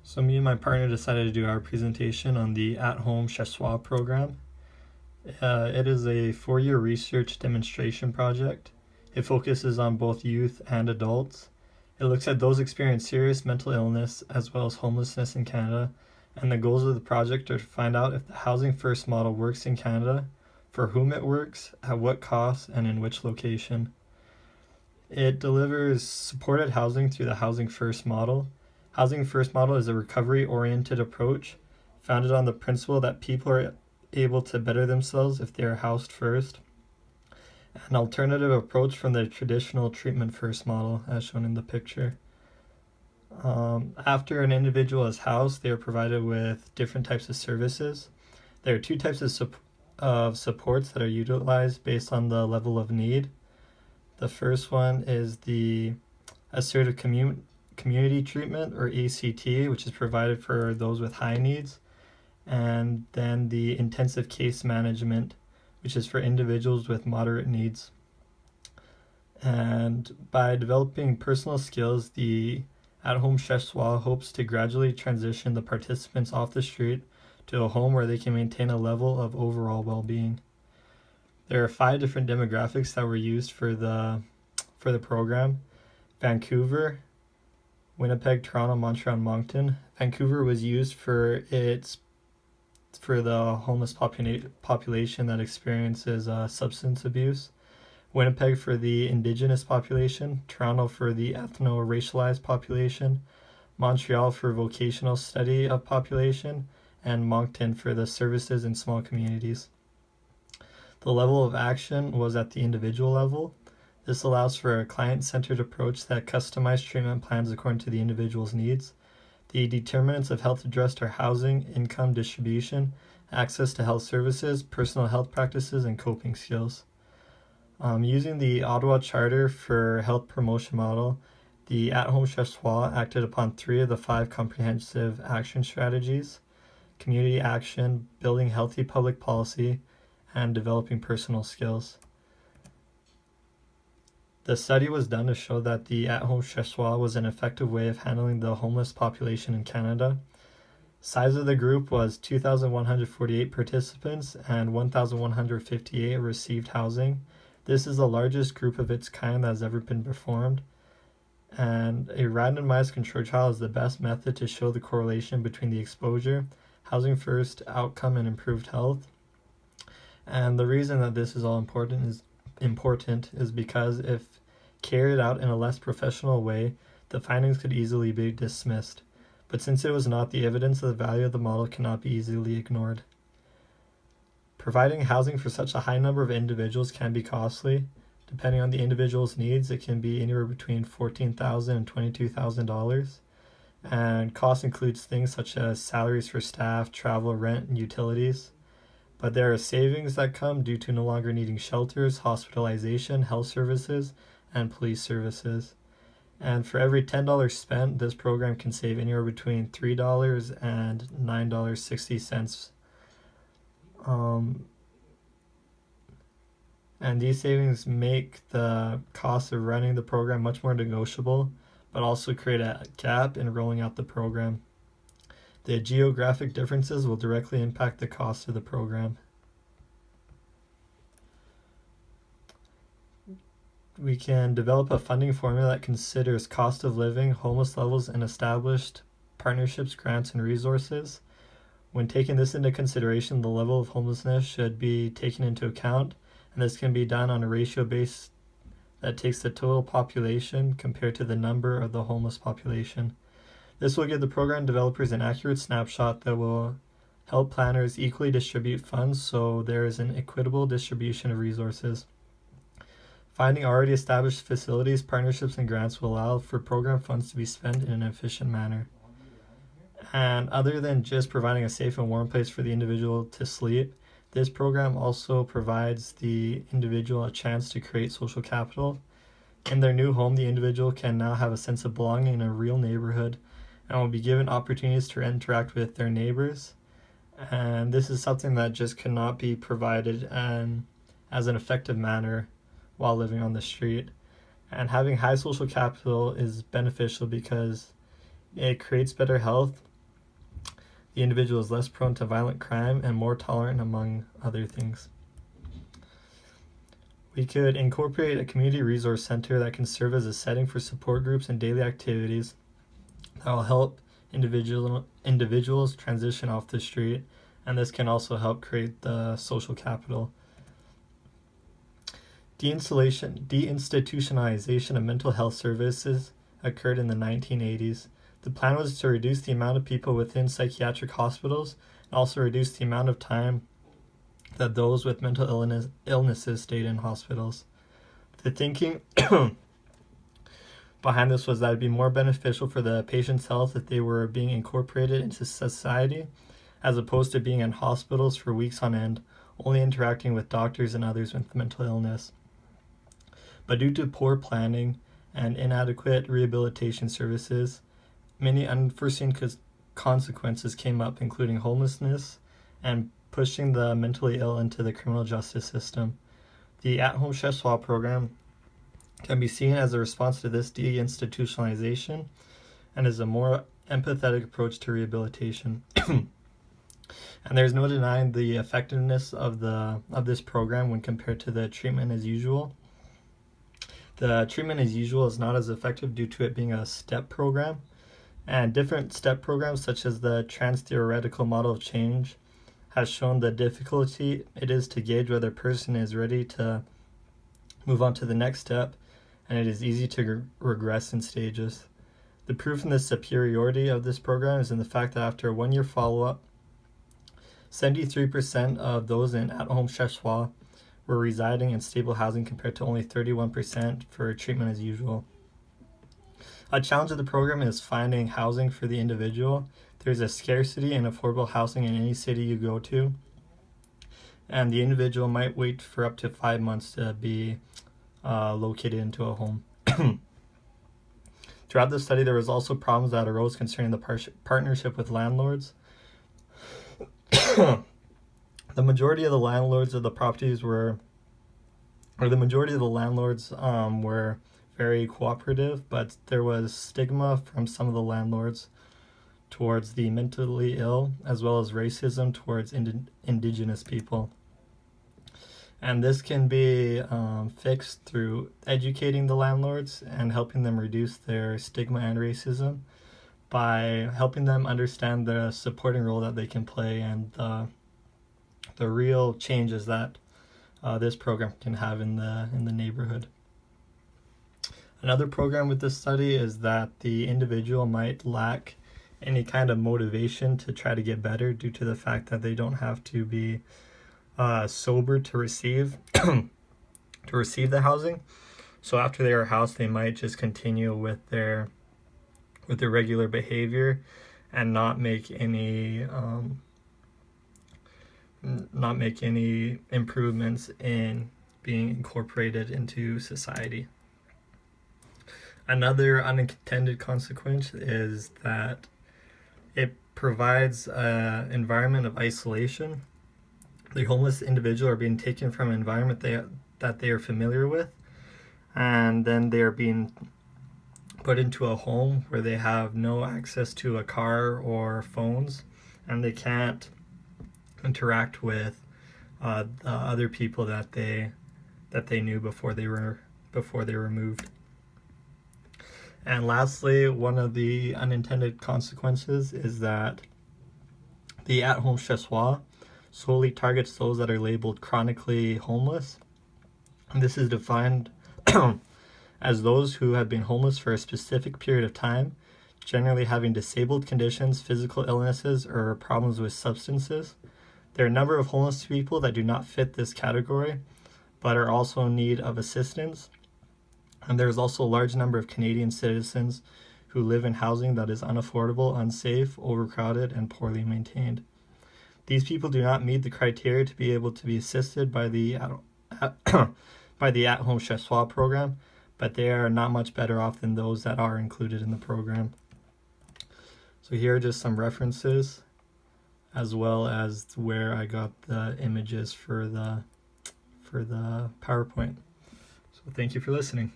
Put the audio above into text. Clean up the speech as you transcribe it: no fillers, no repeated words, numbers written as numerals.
So me and my partner decided to do our presentation on the at-home Chez program. It is a 4-year research demonstration project. It focuses on both youth and adults. It looks at those experiencing serious mental illness as well as homelessness in Canada, and the goals of the project are to find out if the Housing First model works in Canada, for whom it works, at what cost, and in which location. It delivers supported housing through the Housing First model. Housing First model is a recovery-oriented approach founded on the principle that people are able to better themselves if they are housed first. An alternative approach from the traditional treatment first model, as shown in the picture. After an individual is housed, they are provided with different types of services. There are two types of supports that are utilized based on the level of need. The first one is the assertive community treatment, or ACT, which is provided for those with high needs, and then the intensive case management, which is for individuals with moderate needs. And by developing personal skills, the at-home Chez hopes to gradually transition the participants off the street to a home where they can maintain a level of overall well-being. There are 5 different demographics that were used for the program: Vancouver, Winnipeg, Toronto, Montreal, and Moncton. Vancouver was used for the homeless population that experiences substance abuse. Winnipeg for the Indigenous population, Toronto for the ethno-racialized population, Montreal for vocational study of population, and Moncton for the services in small communities. The level of action was at the individual level. This allows for a client-centered approach that customized treatment plans according to the individual's needs. The determinants of health addressed are housing, income distribution, access to health services, personal health practices, and coping skills. Using the Ottawa Charter for Health Promotion Model, the at-home Chez acted upon 3 of the 5 comprehensive action strategies: community action, building healthy public policy, and developing personal skills. The study was done to show that the at-home Chez was an effective way of handling the homeless population in Canada. Size of the group was 2,148 participants and 1,158 received housing. This is the largest group of its kind that has ever been performed, and a randomized control trial is the best method to show the correlation between the exposure, housing first, outcome, and improved health. And the reason that this is all important is because if carried out in a less professional way, the findings could easily be dismissed. But since it was not, the evidence of the value of the model cannot be easily ignored. Providing housing for such a high number of individuals can be costly. Depending on the individual's needs, it can be anywhere between $14,000 and $22,000. And cost includes things such as salaries for staff, travel, rent, and utilities. But there are savings that come due to no longer needing shelters, hospitalization, health services, and police services. And for every $10 spent, this program can save anywhere between $3 and $9.60. And these savings make the cost of running the program much more negotiable, but also create a gap in rolling out the program. The geographic differences will directly impact the cost of the program. We can develop a funding formula that considers cost of living, homeless levels, and established partnerships, grants, and resources. When taking this into consideration, the level of homelessness should be taken into account, and this can be done on a ratio base that takes the total population compared to the number of the homeless population. This will give the program developers an accurate snapshot that will help planners equally distribute funds so there is an equitable distribution of resources. Finding already established facilities, partnerships, and grants will allow for program funds to be spent in an efficient manner. And other than just providing a safe and warm place for the individual to sleep, this program also provides the individual a chance to create social capital. In their new home, the individual can now have a sense of belonging in a real neighborhood and will be given opportunities to interact with their neighbors. And this is something that just cannot be provided as an effective manner while living on the street. And having high social capital is beneficial because it creates better health, the individual is less prone to violent crime and more tolerant, among other things. We could incorporate a community resource center that can serve as a setting for support groups and daily activities that will help individuals transition off the street, and this can also help create the social capital. Deinstitutionalization of mental health services occurred in the 1980s. The plan was to reduce the amount of people within psychiatric hospitals and also reduce the amount of time that those with mental illnesses stayed in hospitals. The thinking behind this was that it would be more beneficial for the patient's health if they were being incorporated into society, as opposed to being in hospitals for weeks on end, only interacting with doctors and others with mental illness. But due to poor planning and inadequate rehabilitation services, many unforeseen consequences came up, including homelessness and pushing the mentally ill into the criminal justice system. The at-home Chez program can be seen as a response to this deinstitutionalization and is a more empathetic approach to rehabilitation. And there's no denying the effectiveness of this program when compared to the treatment as usual. The treatment as usual is not as effective due to it being a step program, and different step programs such as the trans-theoretical model of change has shown the difficulty it is to gauge whether a person is ready to move on to the next step, and it is easy to regress in stages. The proof in the superiority of this program is in the fact that after a 1-year follow-up, 73% of those in at-home Chez were residing in stable housing compared to only 31% for treatment as usual. A challenge of the program is finding housing for the individual. There's a scarcity in affordable housing in any city you go to, and the individual might wait for up to 5 months to be located into a home. Throughout the study, there was also problems that arose concerning the partnership with landlords. The majority of the landlords of the properties were very cooperative, but there was stigma from some of the landlords towards the mentally ill, as well as racism towards indigenous people. And this can be fixed through educating the landlords and helping them reduce their stigma and racism by helping them understand the supporting role that they can play and the real changes that this program can have in the neighborhood. Another program with this study is that the individual might lack any kind of motivation to try to get better due to the fact that they don't have to be sober to receive the housing. So after they are housed, they might just continue with their regular behavior and not make any improvements in being incorporated into society. Another unintended consequence is that it provides an environment of isolation. The homeless individual are being taken from an environment that they are familiar with, and then they are being put into a home where they have no access to a car or phones, and they can't interact with the other people that they knew before they were moved. And lastly, one of the unintended consequences is that the at-home Chez solely targets those that are labeled chronically homeless. And this is defined as those who have been homeless for a specific period of time, generally having disabled conditions, physical illnesses, or problems with substances. There are a number of homeless people that do not fit this category, but are also in need of assistance. And there is also a large number of Canadian citizens who live in housing that is unaffordable, unsafe, overcrowded, and poorly maintained. These people do not meet the criteria to be able to be assisted by the at-home Chez program, but they are not much better off than those that are included in the program. So here are just some references, as well as where I got the images for the PowerPoint. So thank you for listening.